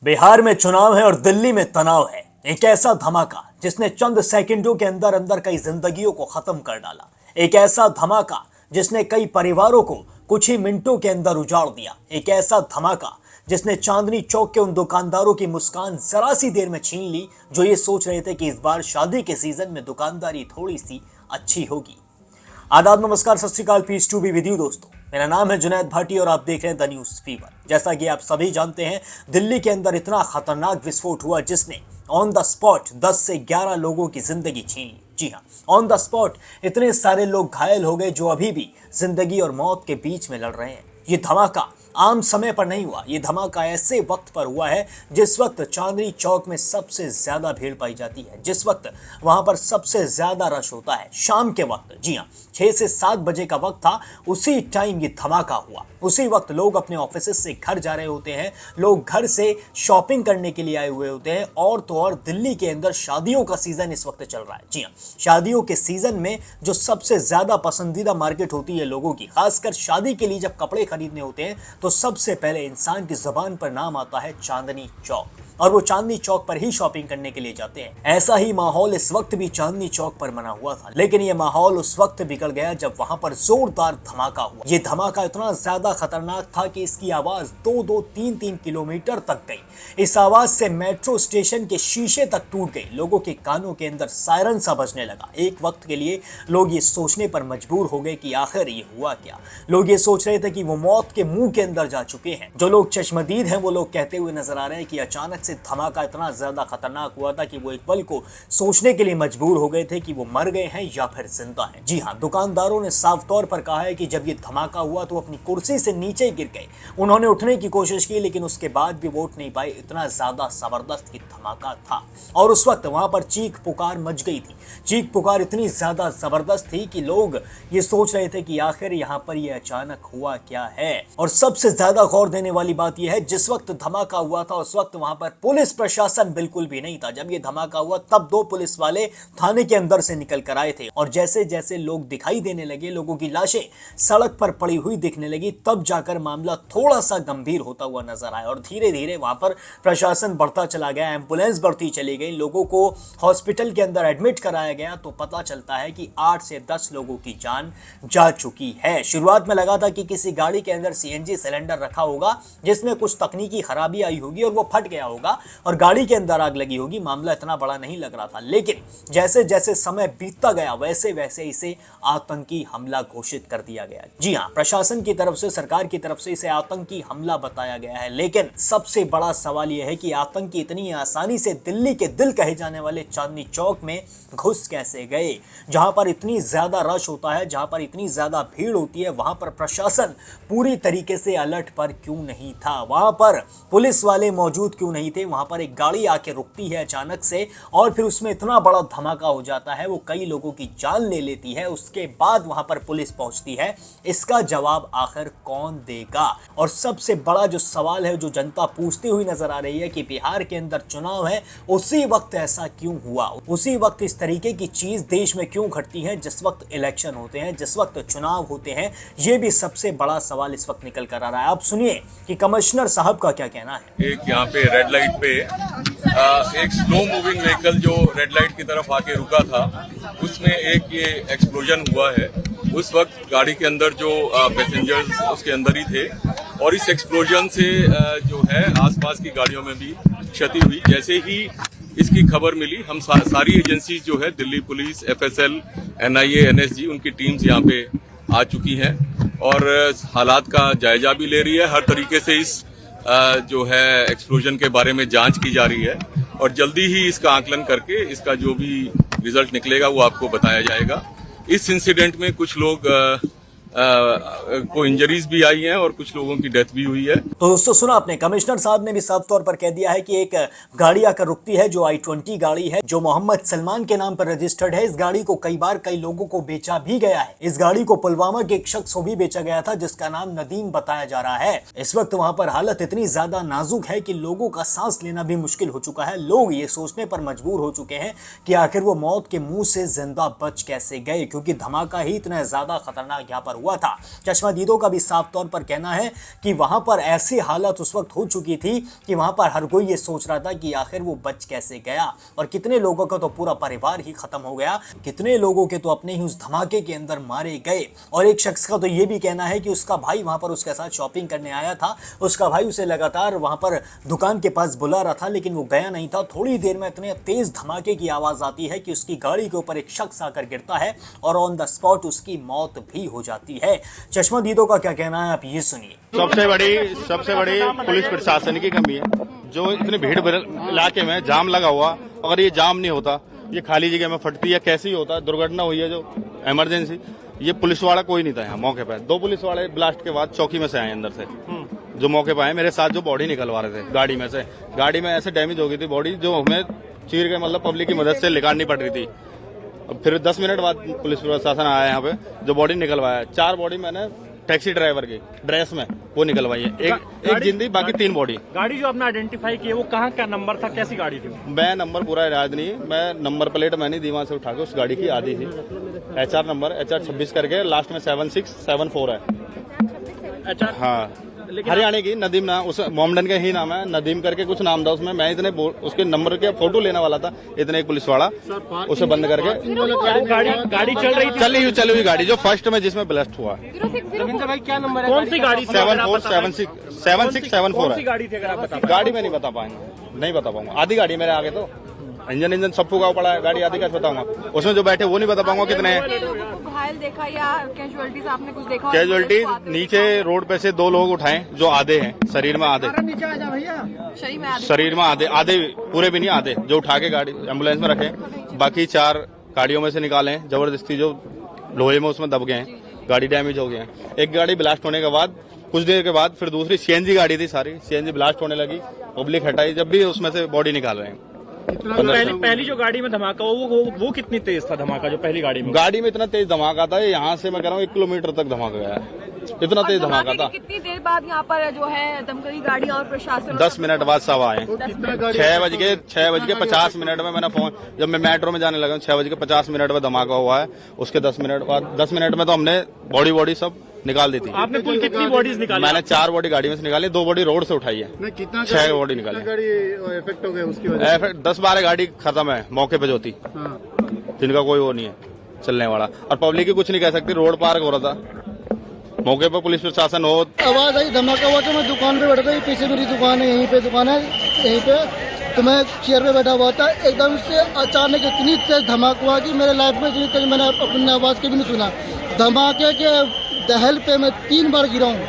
बिहार में चुनाव है और दिल्ली में तनाव है। एक ऐसा धमाका जिसने चंद सेकंडों के अंदर अंदर कई जिंदगियों को खत्म कर डाला। एक ऐसा धमाका जिसने कई परिवारों को कुछ ही मिनटों के अंदर उजाड़ दिया। एक ऐसा धमाका जिसने चांदनी चौक के उन दुकानदारों की मुस्कान जरा सी देर में छीन ली जो ये सोच रहे थे कि इस बार शादी के सीजन में दुकानदारी थोड़ी सी अच्छी होगी। आदाब, नमस्कार, सत श्री अकाल, peace to be with you दोस्तों। मेरा नाम है जुनैद भाटी और आप देख रहे हैं द न्यूज फीवर। जैसा कि आप सभी जानते हैं, दिल्ली के अंदर इतना खतरनाक विस्फोट हुआ जिसने ऑन द स्पॉट 10 से 11 लोगों की जिंदगी छीन ली। जी हाँ, ऑन द स्पॉट इतने सारे लोग घायल हो गए जो अभी भी जिंदगी और मौत के बीच में लड़ रहे हैं। ये धमाका आम समय पर नहीं हुआ, ये धमाका ऐसे वक्त पर हुआ है जिस वक्त चांदनी चौक में सबसे ज्यादा भीड़ पाई जाती है, जिस वक्त वहां पर सबसे ज्यादा रश होता है, शाम के वक्त। जी हाँ, 6 से 7 बजे का वक्त था, उसी टाइम ये धमाका हुआ। उसी वक्त लोग अपने ऑफिस से घर जा रहे होते हैं, लोग घर से शॉपिंग करने के लिए आए हुए होते हैं। और तो और दिल्ली के अंदर शादियों का सीजन इस वक्त चल रहा है। जी हाँ, शादियों के सीजन में जो सबसे ज्यादा पसंदीदा मार्केट होती है लोगों की, खासकर शादी के लिए जब कपड़े खरीदने होते हैं तो सबसे पहले इंसान की जुबान पर नाम आता है चांदनी चौक, और वो चांदनी चौक पर ही शॉपिंग करने के लिए जाते हैं। ऐसा ही माहौल इस वक्त भी चांदनी चौक पर बना हुआ था, लेकिन ये माहौल उस वक्त बिगड़ गया जब वहां पर जोरदार धमाका हुआ। ये धमाका इतना ज्यादा खतरनाक था कि इसकी आवाज 2-2, 3-3 किलोमीटर तक गई। इस आवाज से मेट्रो स्टेशन के शीशे तक टूट गए। लोगों के कानों के अंदर सायरन सा बजने लगा। एक वक्त के लिए लोग ये सोचने पर मजबूर हो गए कि आखिर ये हुआ क्या। लोग ये सोच रहे थे कि वो मौत के मुंह के अंदर जा चुके हैं। जो लोग चश्मदीद हैं वो लोग कहते हुए नजर आ रहे हैं कि अचानक से धमाका इतना ज्यादा खतरनाक हुआ था कि वो एक पल को सोचने के लिए मजबूर हो गए थे कि वो मर गए हैं या फिर जिंदा हैं। जी हाँ, दुकानदारों ने साफ तौर पर कहा है कि जब ये धमाका हुआ तो अपनी कुर्सी से नीचे गिर गए। उन्होंने उठने की कोशिश की लेकिन उसके बाद भी वो उठ नहीं पाए, इतना ज्यादा जबरदस्त ये धमाका था। और उस वक्त वहां पर चीख पुकार मच गई थी। चीख पुकार इतनी ज्यादा जबरदस्त थी कि लोग ये सोच रहे थे कि आखिर यहाँ पर ये अचानक हुआ क्या है। और सबसे ज्यादा गौर देने वाली बात यह है, जिस वक्त धमाका हुआ था उस वक्त वहां पर पुलिस प्रशासन बिल्कुल भी नहीं था। जब ये धमाका हुआ तब 2 पुलिस वाले थाने के अंदर से निकल कर आए थे, और जैसे जैसे लोग दिखाई देने लगे, लोगों की लाशें सड़क पर पड़ी हुई दिखने लगी, तब जाकर मामला थोड़ा सा गंभीर होता हुआ नजर आया। और धीरे धीरे वहां पर प्रशासन बढ़ता चला गया, एम्बुलेंस बढ़ती चली गई, लोगों को हॉस्पिटल के अंदर एडमिट कराया गया। तो पता चलता है कि 8 से 10 लोगों की जान जा चुकी है। शुरुआत में लगा था कि किसी गाड़ी के अंदर सीएनजी सिलेंडर रखा होगा जिसमें कुछ तकनीकी खराबी आई होगी और वो फट गया होगा और गाड़ी के अंदर आग लगी होगी। मामला इतना बड़ा नहीं लग रहा था, लेकिन जैसे जैसे समय बीतता गया वैसे वैसे इसे आतंकी हमला घोषित कर दिया गया। जी हां, प्रशासन की तरफ से, सरकार की तरफ से इसे आतंकी हमला बताया गया है। लेकिन सबसे बड़ा सवाल यह है कि आतंकी इतनी आसानी से दिल्ली के दिल कहे जाने वाले चांदनी चौक में घुस कैसे गए, जहां पर इतनी ज्यादा रश होता है, जहां पर इतनी ज्यादा भीड़ होती है। वहां पर प्रशासन पूरी तरीके से अलर्ट पर क्यों नहीं था, वहां पर पुलिस वाले मौजूद क्यों नहीं थे। वहां पर एक गाड़ी आके रुकती है अचानक से और फिर उसमें इतना बड़ा धमाका हो जाता है, वो कई लोगों की जान ले लेती है। उसके बाद वहां पर पुलिस पहुंचती है। इसका जवाब आखिर कौन देगा? और सबसे बड़ा जो सवाल है, जो जनता पूछती हुई नजर आ रही है कि बिहार के अंदर चुनाव है, उसी वक्त ऐसा क्यों हुआ, उसी वक्त इस तरीके की चीज देश में क्यों घटती है, जिस वक्त इलेक्शन होते हैं, जिस वक्त चुनाव होते हैं। ये भी सबसे बड़ा सवाल इस वक्त निकल कर आ रहा है। आप सुनिए कि कमिश्नर साहब का क्या कहना है। एक यहाँ पे रेड लाइट पे एक स्लो मूविंग व्हीकल जो रेड लाइट की तरफ आके रुका था, उसमें एक ये एक्सप्लोजन हुआ है। उस वक्त गाड़ी के अंदर जो पैसेंजर्स उसके अंदर ही थे, और इस एक्सप्लोजन से जो है आसपास की गाड़ियों में भी क्षति हुई। जैसे ही इसकी खबर मिली, हम सारी एजेंसी जो है, Delhi police, FSL, NIA, NSG, उनकी टीम्स यहाँ पे आ चुकी हैं और हालात का जायजा भी ले रही है। हर तरीके से इस जो है एक्सप्लोजन के बारे में जांच की जा रही है और जल्दी ही इसका आकलन करके इसका जो भी रिजल्ट निकलेगा वो आपको बताया जाएगा। इस इंसिडेंट में कुछ लोग को इंजरीज भी आई हैं और कुछ लोगों की डेथ भी हुई है। तो दोस्तों, सुना आपने, कमिश्नर साहब ने भी साफ तौर पर कह दिया है कि एक गाड़ी आकर रुकती है जो I-20 गाड़ी है, जो मोहम्मद सलमान के नाम पर रजिस्टर्ड है। इस गाड़ी को कई बार कई लोगों को बेचा भी गया है। इस गाड़ी को पुलवामा के एक शख्स को भी बेचा गया था जिसका नाम नदीम बताया जा रहा है। इस वक्त वहां पर हालत इतनी ज्यादा नाजुक है कि लोगों का सांस लेना भी मुश्किल हो चुका है। लोग ये सोचने पर मजबूर हो चुके हैं कि आखिर वो मौत के मुंह से जिंदा बच कैसे गए, क्योंकि धमाका ही इतना ज्यादा खतरनाक यहाँ पर हुआ था। चश्मदीदों का भी साफ तौर पर कहना है कि वहां पर ऐसी हालत उस वक्त हो चुकी थी कि वहां पर हर कोई ये सोच रहा था कि आखिर वो बच कैसे गया, और कितने लोगों का तो पूरा परिवार ही खत्म हो गया, कितने लोगों के तो अपने ही उस धमाके के अंदर मारे गए। और एक शख्स का तो ये भी कहना है कि उसका भाई वहां पर उसके साथ शॉपिंग करने आया था, उसका भाई उसे लगातार वहां पर दुकान के पास बुला रहा था लेकिन वो गया नहीं था। थोड़ी देर में इतने तेज धमाके की आवाज आती है कि उसकी गाड़ी के ऊपर एक शख्स आकर गिरता है और ऑन द स्पॉट उसकी मौत भी हो जाती है। चश्मदीदों का क्या कहना है आप ये सुनिए। सबसे बड़ी पुलिस प्रशासन की कमी है, जो इतनी भीड़ इलाके में जाम लगा हुआ, अगर ये जाम नहीं होता, ये खाली जगह में फटती है, कैसे ही होता, दुर्घटना हुई है जो इमरजेंसी, ये पुलिस वाला कोई नहीं था यहाँ मौके पर। 2 पुलिस वाले ब्लास्ट के बाद चौकी में से आए अंदर से, जो मौके पर आए मेरे साथ, जो बॉडी निकलवा रहे थे गाड़ी में से। गाड़ी में ऐसे डैमेज हो गई थी बॉडी, जो हमें चीर के मतलब पब्लिक की मदद से निकालनी पड़ रही थी। अब फिर 10 मिनट बाद पुलिस प्रशासन आया यहाँ पे, जो बॉडी निकलवाया। 4 बॉडी मैंने टैक्सी ड्राइवर की ड्रेस में वो निकलवाई है, एक जिंदी, बाकी 3 बॉडी। गाड़ी जो आपने आइडेंटिफाई की है वो कहाँ का नंबर था, कैसी गाड़ी थी? मैं नंबर पूरा याद नहीं, मैं नंबर प्लेट मैंने दिमाग से उठा के उस गाड़ी की आधी थी। HR नंबर HR 26 करके लास्ट में 7674 है। अच्छा, हाँ, हरियाणा की नदीम नाम, उस मोमडन का ही नाम है, नदीम करके कुछ नाम था उसमें। मैं इतने उसके नंबर के फोटो लेने वाला था, इतने एक पुलिस वाला उसे बंद करके गाड़ी चली हुई गाड़ी जो फर्स्ट में जिसमें ब्लास्ट हुआ। भाई क्या नंबर है, कौन सी गाड़ी? 7674 है। गाड़ी थी अगर आप बता? गाड़ी में नहीं बता पाएंगे, नहीं बता पाऊंगा। आधी गाड़ी मेरे आगे, तो इंजन सब फूका पड़ा है, गाड़ी आधी कैसे बताऊंगा। उसमें जो बैठे वो नहीं बता पाऊंगा कितने हैं। घायल देखा या कैजुअलिटीज आपने कुछ देखा? कैजुअलिटी नीचे रोड पे से 2 लोग उठाए, जो आधे हैं, शरीर में आधे, शरीर में आधे पूरे भी नहीं, आधे जो उठा के गाड़ी एम्बुलेंस में रखे। बाकी 4 गाड़ियों में से निकाले हैं जबरदस्ती, जो लोहे में उसमें दब गए हैं, गाड़ी डैमेज हो गए हैं। एक गाड़ी ब्लास्ट होने के बाद कुछ देर के बाद फिर दूसरी CNG गाड़ी थी, सारी CNG ब्लास्ट होने लगी, पब्लिक हटाई, जब भी उसमें से बॉडी निकाल रहे हैं। पहली जो गाड़ी में धमाका वो कितनी तेज था धमाका, जो पहली गाड़ी में? गाड़ी में इतना तेज धमाका था, यहाँ से मैं कह रहा हूँ 1 किलोमीटर तक धमाका गया है, इतना तेज धमाका था। कितनी देर बाद यहाँ पर जो है दमकली गाड़ी और प्रशासन? 10 मिनट बाद सब आए। 6:50 में मैंने फोन, जब मैं मेट्रो में जाने लगा 6:50 में धमाका हुआ है। उसके 10 मिनट बाद, 10 मिनट में तो हमने बॉडी सब निकाल दी थी। आपने कुल कितनी बॉडीज निकाली? मैंने 4 बॉडी गाड़ी में से निकाली, 2 बॉडी रोड से उठाई है। 6 बॉडी निकाली। इफेक्ट हो गया उसकी वजह से? 10-12 गाड़ी खत्म है मौके पे जो थी, जिनका कोई वो नहीं है चलने वाला, और पब्लिक की कुछ नहीं कह सकती। रोड पार्क हो रहा था, मौके पर पुलिस प्रशासन हो। आवाज आई, धमाका हुआ तो मैं दुकान पे बैठा था, पीछे मेरी दुकान है, यहीं पे दुकान है, यहीं पे, तो मैं चेयर पे बैठा हुआ था। एकदम से अचानक इतनी तेज धमाका हुआ कि मेरे लाइफ में इतनी तेज मैंने अपनी आवाज के भी नहीं सुना। धमाके के दहल पे मैं 3 बार गिरा हूँ,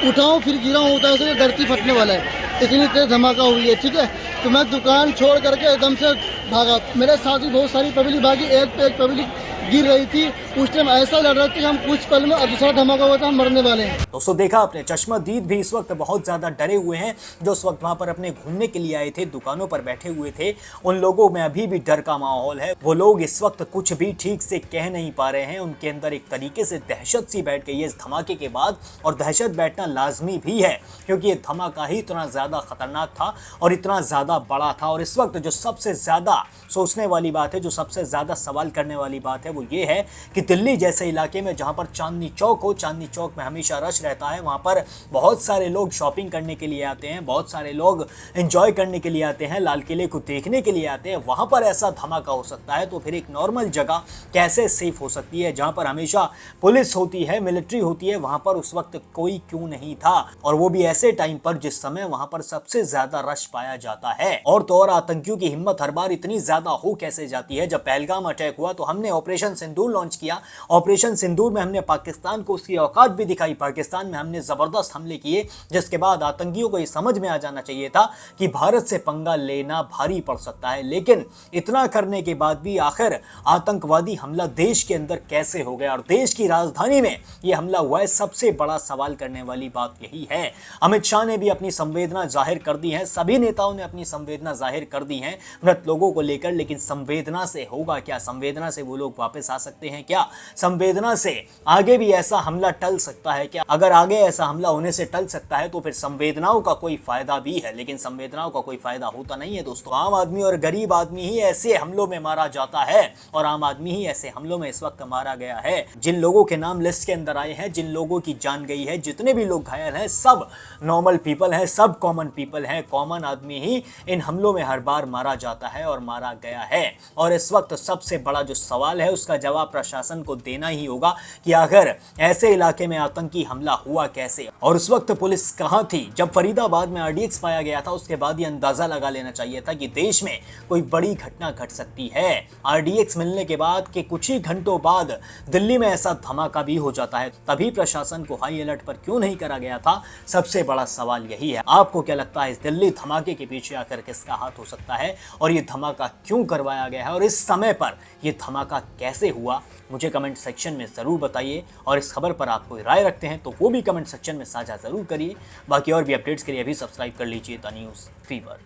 उठाऊँ फिर गिरा हूँ, उधर से धरती फटने वाला है, इतनी तेज धमाका हुई है। ठीक है, तो मैं दुकान छोड़ करके एकदम से भागा। मेरे साथ भी बहुत सारी पब्लिक भागी, एक पे एक पब्लिक गिर रही थी। उस टाइम ऐसा लग रहा था कि हम कुछ पल में, दूसरा धमाका हुआ था, हम मरने वाले हैं। दोस्तों देखा आपने, चश्मदीद भी इस वक्त बहुत ज्यादा डरे हुए हैं, जो उस वक्त वहां पर अपने घूमने के लिए आए थे, दुकानों पर बैठे हुए थे। उन लोगों में अभी भी डर का माहौल है। वो लोग इस वक्त कुछ भी ठीक से कह नहीं पा रहे हैं। उनके अंदर एक तरीके से दहशत सी बैठ गई है इस धमाके के बाद, और दहशत बैठना लाजमी भी है, क्योंकि ये धमाका ही इतना ज्यादा खतरनाक था और इतना ज्यादा बड़ा था। और इस वक्त जो सबसे ज्यादा सोचने वाली बात है, जो सबसे ज्यादा सवाल करने वाली बात है, वो ये है कि दिल्ली जैसे इलाके में, जहां पर चांदनी चौक हो, चांदनी चौक में हमेशा रश रहता है, वहां पर बहुत सारे लोग शॉपिंग करने के लिए आते हैं, बहुत सारे लोग एंजॉय करने के लिए आते हैं, लाल किले को देखने के लिए आते हैं। वहां पर ऐसा धमाका हो सकता है तो फिर एक नॉर्मल जगह कैसे सेफ हो सकती है, जहां पर हमेशा पुलिस होती है, मिलिट्री होती है, वहां पर उस वक्त कोई क्यों नहीं था? और वो भी ऐसे टाइम पर जिस समय वहां पर सबसे ज्यादा रश पाया जाता है। और तो और आतंकियों की हिम्मत हर बार इतनी ज्यादा हो कैसे जाती है? जब पहलगाम अटैक हुआ तो हमने ऑपरेशन सिंदूर लॉन्च किया। ऑपरेशन सिंदूर में हमने पाकिस्तान को उसकी औकात भी दिखाई, पाकिस्तान में हमने जबरदस्त हमले किए, जिसके बाद आतंकियों को ये समझ में आ जाना चाहिए था कि भारत से पंगा लेना भारी पड़ सकता है। लेकिन इतना करने के बाद भी आखिर आतंकवादी हमला देश के अंदर कैसे हो गया और देश की राजधानी में यह हमला हुआ है, सबसे बड़ा सवाल करने वाली बात यही है। अमित शाह ने भी अपनी संवेदना जाहिर कर दी है, सभी नेताओं ने अपनी संवेदना जाहिर कर दी है मृत लोगों को लेकर, लेकिन संवेदना से होगा क्या? संवेदना से वो लोग वापस आ सकते हैं क्या? क्या संवेदना से आगे भी ऐसा हमला टल सकता है क्या? अगर आगे ऐसा हमला होने से टल सकता है तो फिर संवेदनाओं का कोई फायदा भी है, लेकिन संवेदनाओं का कोई फायदा होता नहीं है दोस्तों। आम आदमी और गरीब आदमी ही ऐसे हमलों में मारा जाता है और आम आदमी ही ऐसे हमलों में इस वक्त मारा गया है। जिन लोगों के नाम लिस्ट के अंदर आए हैं, जिन लोगों की जान गई है, जितने भी लोग घायल हैं, सब नॉर्मल पीपल हैं, सब कॉमन पीपल हैं। कॉमन आदमी ही इन हमलों में हर बार मारा जाता है और मारा गया है। और इस वक्त सबसे बड़ा जो सवाल है उसका जवाब प्रशासन को देना ही होगा कि आखिर ऐसे इलाके में आतंकी हमला हुआ कैसे और उस वक्त पुलिस कहां थी। जब फरीदाबाद में RDX पाया गया था उसके बाद ये अंदाजा लगा लेना चाहिए था कि देश में कोई बड़ी घटना घट सकती है। RDX मिलने के बाद के कुछ ही घंटों बाद दिल्ली में ऐसा धमाका भी हो जाता है, तभी प्रशासन को हाई अलर्ट पर क्यों नहीं करा गया था? सबसे बड़ा सवाल यही है। आपको क्या लगता है इस दिल्ली धमाके के पीछे आकर किसका हाथ हो सकता है और ये धमाका क्यों करवाया गया है और इस समय पर ये धमाका कैसे हुआ? मुझे कमेंट सेक्शन में ज़रूर बताइए और इस खबर पर आप कोई राय रखते हैं तो वो भी कमेंट सेक्शन में साझा ज़रूर करिए। बाकी और भी अपडेट्स के लिए अभी सब्सक्राइब कर लीजिए द न्यूज़ फीवर।